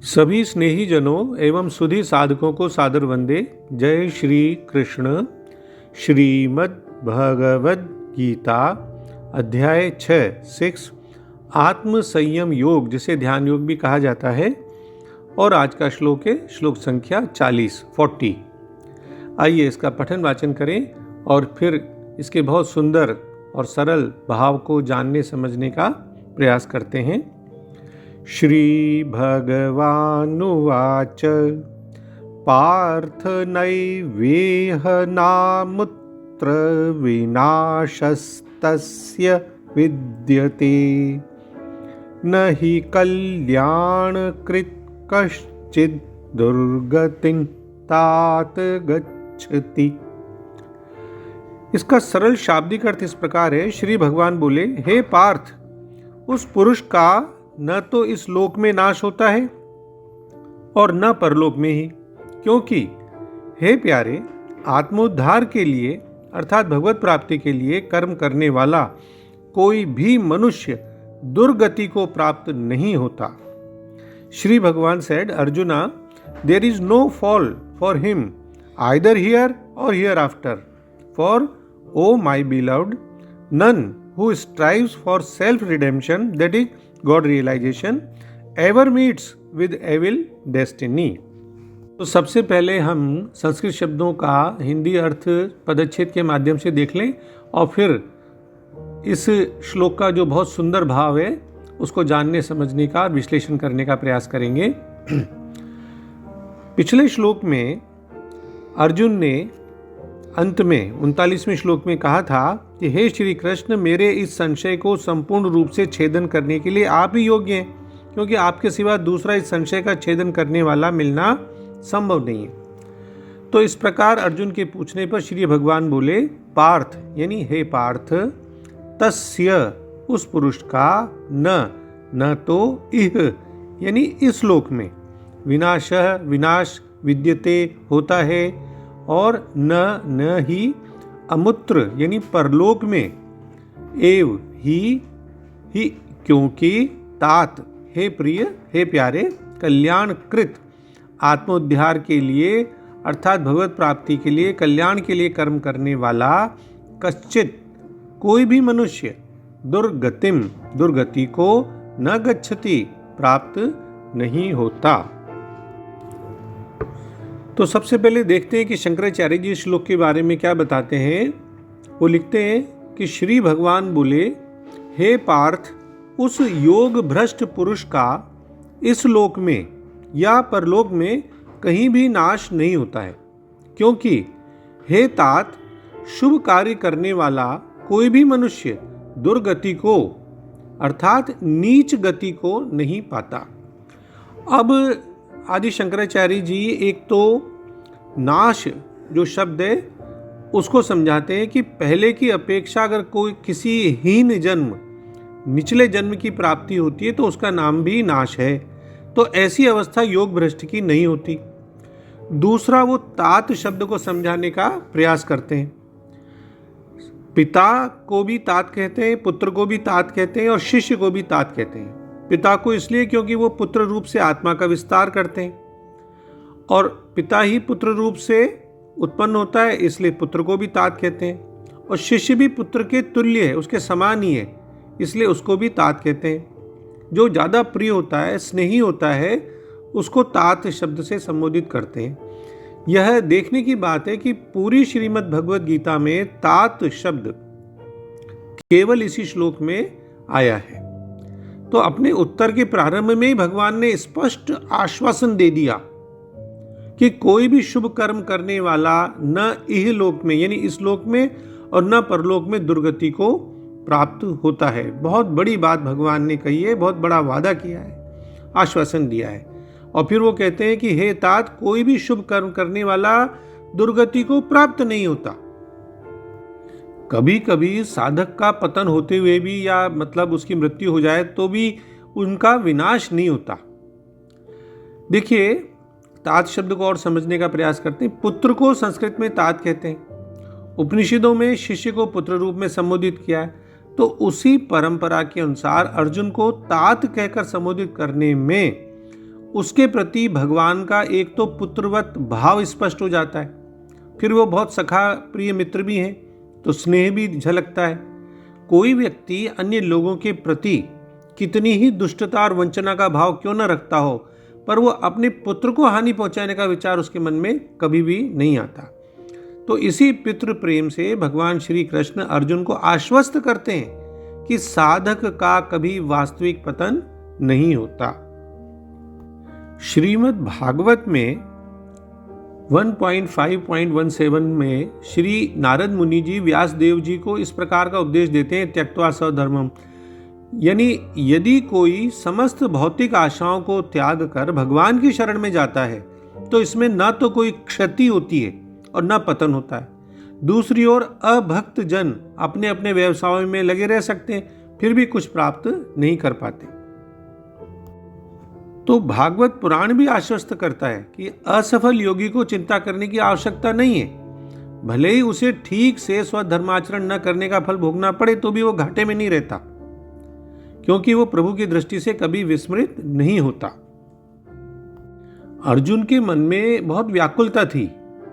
सभी स्नेही जनों एवं सुधी साधकों को सादर वंदे। जय श्री कृष्ण। श्रीमद् भगवद गीता अध्याय 6 आत्म संयम योग, जिसे ध्यान योग भी कहा जाता है, और आज का श्लोक है श्लोक संख्या 40। आइए इसका पठन वाचन करें और फिर इसके बहुत सुंदर और सरल भाव को जानने समझने का प्रयास करते हैं। श्री भगवानुवाच पार्थ नैवेह नामुत्र विनाशस्तस्य विद्यते न हि कल्याणकृत् कश्चित् दुर्गतिं तात गच्छति। इसका सरल शाब्दिक अर्थ इस प्रकार है। श्री भगवान बोले, हे पार्थ, उस पुरुष का न तो इस लोक में नाश होता है और न परलोक में ही, क्योंकि हे प्यारे, आत्मोद्धार के लिए अर्थात भगवत प्राप्ति के लिए कर्म करने वाला कोई भी मनुष्य दुर्गति को प्राप्त नहीं होता। Shri Bhagwan said, Arjuna, there is no fall for him either here और hereafter, for O my beloved, none who strives for self redemption, that is God realization, ever meets with evil destiny। तो सबसे पहले हम संस्कृत शब्दों का हिंदी अर्थ पदच्छेद के माध्यम से देख लें और फिर इस श्लोक का जो बहुत सुंदर भाव है उसको जानने समझने का और विश्लेषण करने का प्रयास करेंगे। पिछले श्लोक में अर्जुन ने अंत में 39वें श्लोक में कहा था कि हे श्री कृष्ण, मेरे इस संशय को संपूर्ण रूप से छेदन करने के लिए आप ही योग्य हैं, क्योंकि आपके सिवा दूसरा इस संशय का छेदन करने वाला मिलना संभव नहीं है। तो इस प्रकार अर्जुन के पूछने पर श्री भगवान बोले, पार्थ यानी हे पार्थ, तस्य उस पुरुष का, न तो इह यानी इस लोक में, विनाशः विनाश विद्यते होता है, और न ही अमुत्र यानी परलोक में, एव ही क्योंकि, तात हे प्रिय हे प्यारे, कल्याणकृत आत्मोद्धार के लिए अर्थात भगवत प्राप्ति के लिए कल्याण के लिए कर्म करने वाला कश्चित कोई भी मनुष्य दुर्गति को न गच्छति प्राप्त नहीं होता। तो सबसे पहले देखते हैं कि शंकराचार्य जी इस श्लोक के बारे में क्या बताते हैं। वो लिखते हैं कि श्री भगवान बोले, हे पार्थ, उस योग भ्रष्ट पुरुष का इस लोक में या परलोक में कहीं भी नाश नहीं होता है, क्योंकि हे तात, शुभ कार्य करने वाला कोई भी मनुष्य दुर्गति को अर्थात नीच गति को नहीं पाता। अब आदि शंकराचार्य जी एक तो नाश जो शब्द है उसको समझाते हैं कि पहले की अपेक्षा अगर कोई किसी हीन जन्म निचले जन्म की प्राप्ति होती है तो उसका नाम भी नाश है, तो ऐसी अवस्था योग भ्रष्ट की नहीं होती। दूसरा, वो तात शब्द को समझाने का प्रयास करते हैं। पिता को भी तात कहते हैं, पुत्र को भी तात कहते हैं और शिष्य को भी तात कहते हैं। पिता को इसलिए क्योंकि वो पुत्र रूप से आत्मा का विस्तार करते हैं, और पिता ही पुत्र रूप से उत्पन्न होता है, इसलिए पुत्र को भी तात कहते हैं, और शिष्य भी पुत्र के तुल्य है, उसके समान ही है, इसलिए उसको भी तात कहते हैं। जो ज़्यादा प्रिय होता है, स्नेही होता है, उसको तात शब्द से संबोधित करते हैं। यह देखने की बात है कि पूरी श्रीमद् भगवद गीता में तात शब्द केवल इसी श्लोक में आया है। तो अपने उत्तर के प्रारंभ में ही भगवान ने स्पष्ट आश्वासन दे दिया कि कोई भी शुभ कर्म करने वाला न इह लोक में यानी इस लोक में और न परलोक में दुर्गति को प्राप्त होता है। बहुत बड़ी बात भगवान ने कही है, बहुत बड़ा वादा किया है, आश्वासन दिया है। और फिर वो कहते हैं कि हे तात, कोई भी शुभ कर्म करने वाला दुर्गति को प्राप्त नहीं होता। कभी कभी साधक का पतन होते हुए भी या मतलब उसकी मृत्यु हो जाए तो भी उनका विनाश नहीं होता। देखिए, तात शब्द को और समझने का प्रयास करते हैं। पुत्र को संस्कृत में तात कहते हैं, उपनिषदों में शिष्य को पुत्र रूप में संबोधित किया है, तो उसी परंपरा के अनुसार अर्जुन को तात कहकर संबोधित करने में उसके प्रति भगवान का एक तो पुत्रवत भाव स्पष्ट हो जाता है, फिर वो बहुत सखा प्रिय मित्र भी हैं तो स्नेह भी झलकता है। कोई व्यक्ति अन्य लोगों के प्रति कितनी ही दुष्टता और वंचना का भाव क्यों न रखता हो, पर वो अपने पुत्र को हानि पहुंचाने का विचार उसके मन में कभी भी नहीं आता। तो इसी पितृ प्रेम से भगवान श्री कृष्ण अर्जुन को आश्वस्त करते हैं कि साधक का कभी वास्तविक पतन नहीं होता। श्रीमद् भागवत में 1.5.17 में श्री नारद मुनि जी व्यास देव जी को इस प्रकार का उपदेश देते हैं, त्यक्त्वा स्वधर्मम, यानी यदि कोई समस्त भौतिक आशाओं को त्याग कर भगवान की शरण में जाता है तो इसमें न तो कोई क्षति होती है और न पतन होता है। दूसरी ओर अभक्त जन अपने अपने व्यवसायों में लगे रह सकते हैं, फिर भी कुछ प्राप्त नहीं कर पाते। तो भागवत पुराण भी आश्वस्त करता है कि असफल योगी को चिंता करने की आवश्यकता नहीं है। भले ही उसे ठीक से स्वधर्माचरण न करने का फल भोगना पड़े तो भी वो घाटे में नहीं रहता, क्योंकि वो प्रभु की दृष्टि से कभी विस्मृत नहीं होता। अर्जुन के मन में बहुत व्याकुलता थी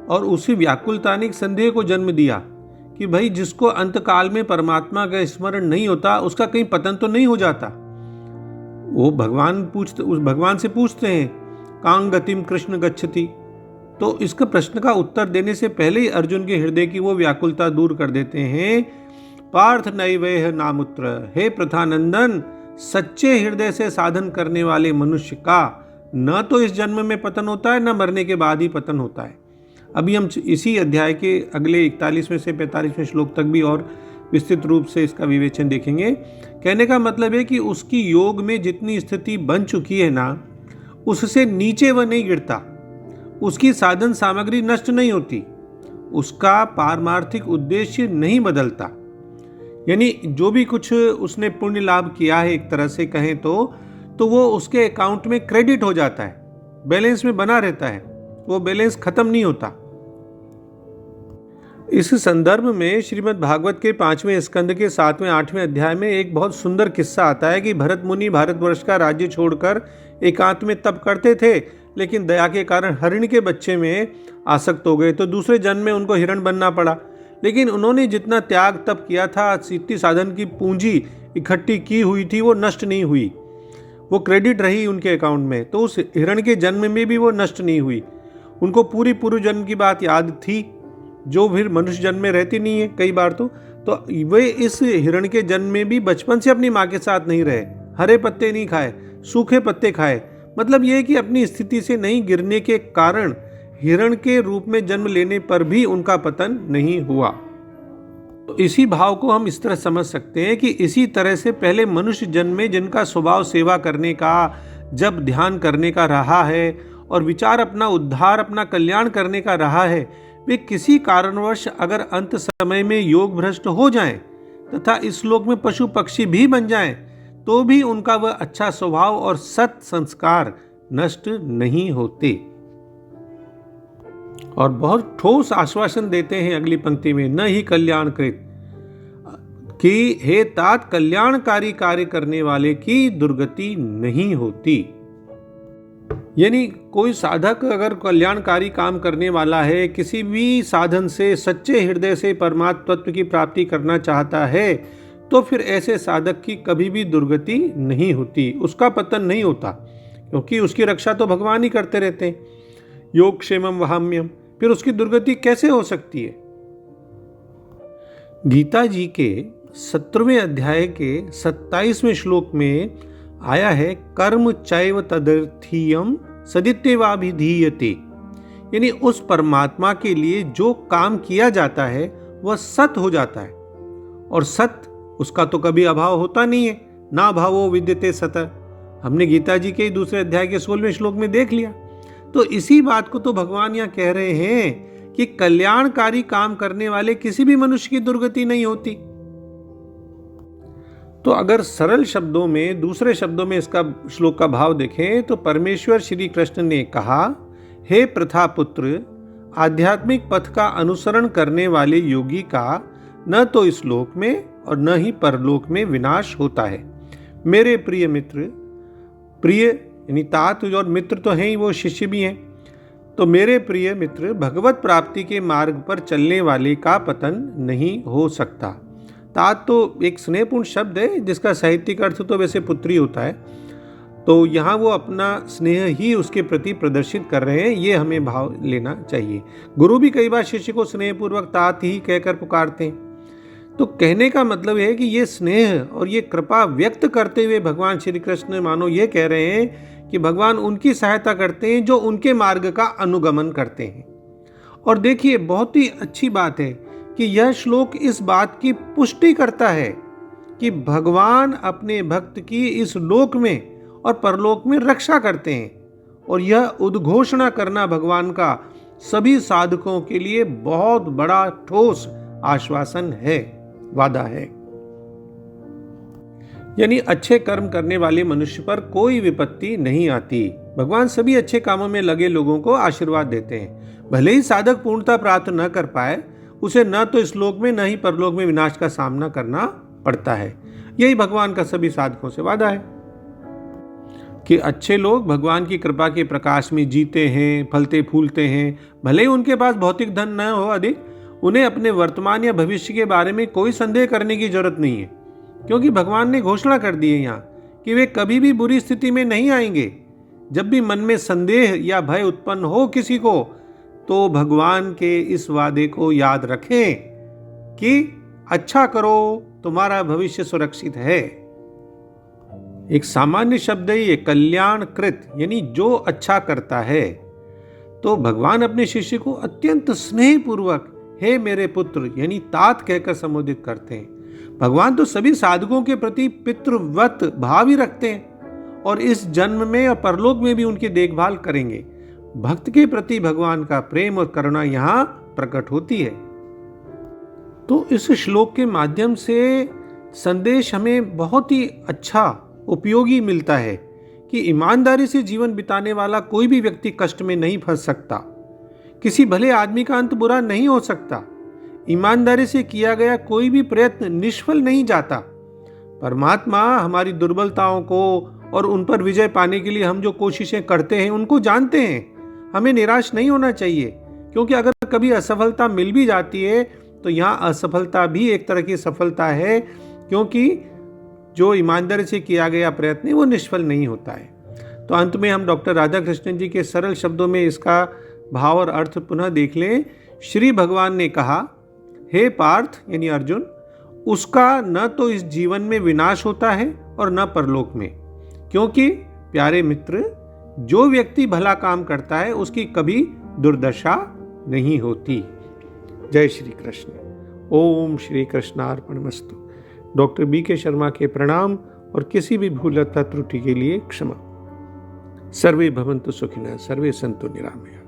और उसी व्याकुलता ने एक संदेह को जन्म दिया कि भाई जिसको अंतकाल में परमात्मा का स्मरण नहीं होता उसका कहीं पतन तो नहीं हो जाता। वो भगवान से पूछते हैं, कांग गतिम कृष्ण गच्छति। तो इसका प्रश्न का उत्तर देने से पहले ही अर्जुन के हृदय की वो व्याकुलता दूर कर देते हैं। पार्थ नैवेह नामुत्र, हे प्रथानंदन, सच्चे हृदय से साधन करने वाले मनुष्य का न तो इस जन्म में पतन होता है न मरने के बाद ही पतन होता है। अभी हम इसी अध्याय के अगले 41वें से 45वें श्लोक तक भी और विस्तृत रूप से इसका विवेचन देखेंगे। कहने का मतलब है कि उसकी योग में जितनी स्थिति बन चुकी है ना, उससे नीचे वह नहीं गिरता, उसकी साधन सामग्री नष्ट नहीं होती, उसका पारमार्थिक उद्देश्य नहीं बदलता। यानी जो भी कुछ उसने पुण्य लाभ किया है एक तरह से कहें तो वो उसके अकाउंट में क्रेडिट हो जाता है, बैलेंस में बना रहता है, वो बैलेंस खत्म नहीं होता। इस संदर्भ में श्रीमद् भागवत के 5वें स्कंद के 7वें 8वें अध्याय में एक बहुत सुंदर किस्सा आता है कि भरत मुनि भारतवर्ष का राज्य छोड़कर एकांत में तप करते थे, लेकिन दया के कारण हरिण के बच्चे में आसक्त हो गए, तो दूसरे जन्म में उनको हिरण बनना पड़ा। लेकिन उन्होंने जितना त्याग तप किया था, सिद्धि साधन की पूंजी इकट्ठी की हुई थी, वो नष्ट नहीं हुई, वो क्रेडिट रही उनके अकाउंट में। तो उस हिरण के जन्म में भी वो नष्ट नहीं हुई। उनको पूरी पूर्व जन्म की बात याद थी, जो फिर मनुष्य जन्म में रहती नहीं है कई बार। तो वे इस हिरण के जन्म में भी बचपन से अपनी माँ के साथ नहीं रहे, हरे पत्ते नहीं खाए, सूखे पत्ते खाए। मतलब ये कि अपनी स्थिति से नहीं गिरने के कारण हिरण के रूप में जन्म लेने पर भी उनका पतन नहीं हुआ। तो इसी भाव को हम इस तरह समझ सकते हैं कि इसी तरह से पहले मनुष्य जन्म में जिनका स्वभाव सेवा करने का, जब ध्यान करने का रहा है और विचार अपना उद्धार, अपना कल्याण करने का रहा है, वे किसी कारणवश अगर अंत समय में योग भ्रष्ट हो जाएं तथा इस लोक में पशु पक्षी भी बन जाएं, तो भी उनका वह अच्छा स्वभाव और सत संस्कार नष्ट नहीं होते। और बहुत ठोस आश्वासन देते हैं अगली पंक्ति में, न ही कल्याणकृत, कि हे तात, कल्याणकारी कार्य करने वाले की दुर्गति नहीं होती। यानी कोई साधक अगर कल्याणकारी काम करने वाला है, किसी भी साधन से सच्चे हृदय से परमात्म तत्व की प्राप्ति करना चाहता है, तो फिर ऐसे साधक की कभी भी दुर्गति नहीं होती, उसका पतन नहीं होता, क्योंकि उसकी रक्षा तो भगवान ही करते रहते हैं। योग क्षेमम वहाम्यम, फिर उसकी दुर्गति कैसे हो सकती है। गीता जी के 17वें अध्याय के 27वें श्लोक में आया है, कर्म चैव तदर्थीयम सदित्यवाभिधीयते, यानी उस परमात्मा के लिए जो काम किया जाता है वह सत हो जाता है, और सत उसका तो कभी अभाव होता नहीं है, ना भावो विद्यते सत। हमने गीता जी के दूसरे अध्याय के 16वें श्लोक में देख लिया। तो इसी बात को तो भगवान यहाँ कह रहे हैं कि कल्याणकारी काम करने वाले किसी भी मनुष्य की दुर्गति नहीं होती। तो अगर सरल शब्दों में, दूसरे शब्दों में इसका श्लोक का भाव देखें तो परमेश्वर श्री कृष्ण ने कहा, हे प्रथा पुत्र, आध्यात्मिक पथ का अनुसरण करने वाले योगी का न तो इस लोक में और न ही परलोक में विनाश होता है। मेरे प्रिय मित्र, प्रिय यानी तात और मित्र तो हैं ही, वो शिष्य भी हैं। तो मेरे प्रिय मित्र, भगवत प्राप्ति के मार्ग पर चलने वाले का पतन नहीं हो सकता। तात तो एक स्नेहपूर्ण शब्द है जिसका साहित्यिक अर्थ तो वैसे पुत्री होता है, तो यहाँ वो अपना स्नेह ही उसके प्रति प्रदर्शित कर रहे हैं, ये हमें भाव लेना चाहिए। गुरु भी कई बार शिष्य को स्नेहपूर्वक तात ही कहकर पुकारते हैं। तो कहने का मतलब है कि ये स्नेह और ये कृपा व्यक्त करते हुए भगवान श्री कृष्ण मानो ये कह रहे हैं कि भगवान उनकी सहायता करते हैं जो उनके मार्ग का अनुगमन करते हैं। और देखिए, बहुत ही अच्छी बात है कि यह श्लोक इस बात की पुष्टि करता है कि भगवान अपने भक्त की इस लोक में और परलोक में रक्षा करते हैं। और यह उद्घोषणा करना भगवान का सभी साधकों के लिए बहुत बड़ा ठोस आश्वासन है, वादा है। यानी अच्छे कर्म करने वाले मनुष्य पर कोई विपत्ति नहीं आती। भगवान सभी अच्छे कामों में लगे लोगों को आशीर्वाद देते हैं। भले ही साधक पूर्णता प्राप्त न कर पाए, उसे न तो इस लोक में न ही परलोक में विनाश का सामना करना पड़ता है। यही भगवान का सभी साधकों से वादा है कि अच्छे लोग भगवान की कृपा के प्रकाश में जीते हैं, फलते फूलते हैं। भले ही उनके पास भौतिक धन न हो अधिक, उन्हें अपने वर्तमान या भविष्य के बारे में कोई संदेह करने की जरूरत नहीं है, क्योंकि भगवान ने घोषणा कर दी है यहाँ कि वे कभी भी बुरी स्थिति में नहीं आएंगे। जब भी मन में संदेह या भय उत्पन्न हो किसी को, तो भगवान के इस वादे को याद रखें कि अच्छा करो, तुम्हारा भविष्य सुरक्षित है। एक सामान्य शब्द है ये कल्याण कृत, यानी जो अच्छा करता है। तो भगवान अपने शिष्य को अत्यंत स्नेहपूर्वक हे मेरे पुत्र यानी तात कहकर संबोधित करते हैं। भगवान तो सभी साधकों के प्रति पितृवत भाव ही रखते हैं और इस जन्म में और परलोक में भी उनकी देखभाल करेंगे। भक्त के प्रति भगवान का प्रेम और करुणा यहाँ प्रकट होती है। तो इस श्लोक के माध्यम से संदेश हमें बहुत ही अच्छा उपयोगी मिलता है कि ईमानदारी से जीवन बिताने वाला कोई भी व्यक्ति कष्ट में नहीं फंस सकता। किसी भले आदमी का अंत बुरा नहीं हो सकता। ईमानदारी से किया गया कोई भी प्रयत्न निष्फल नहीं जाता। परमात्मा हमारी दुर्बलताओं को और उन पर विजय पाने के लिए हम जो कोशिशें करते हैं उनको जानते हैं। हमें निराश नहीं होना चाहिए, क्योंकि अगर कभी असफलता मिल भी जाती है तो यहाँ असफलता भी एक तरह की सफलता है, क्योंकि जो ईमानदारी से किया गया प्रयत्न है वो निष्फल नहीं होता है। तो अंत में हम डॉक्टर राधा कृष्णन जी के सरल शब्दों में इसका भाव और अर्थ पुनः देख लें। श्री भगवान ने कहा, हे पार्थ यानी अर्जुन, उसका न तो इस जीवन में विनाश होता है और न परलोक में, क्योंकि प्यारे मित्र, जो व्यक्ति भला काम करता है उसकी कभी दुर्दशा नहीं होती। जय श्री कृष्ण। ओम श्री कृष्णार्पणमस्तु। डॉक्टर BK शर्मा के प्रणाम और किसी भी भूल अथवा त्रुटि के लिए क्षमा। सर्वे भवन्तु सुखिनः, सर्वे सन्तु निरामया।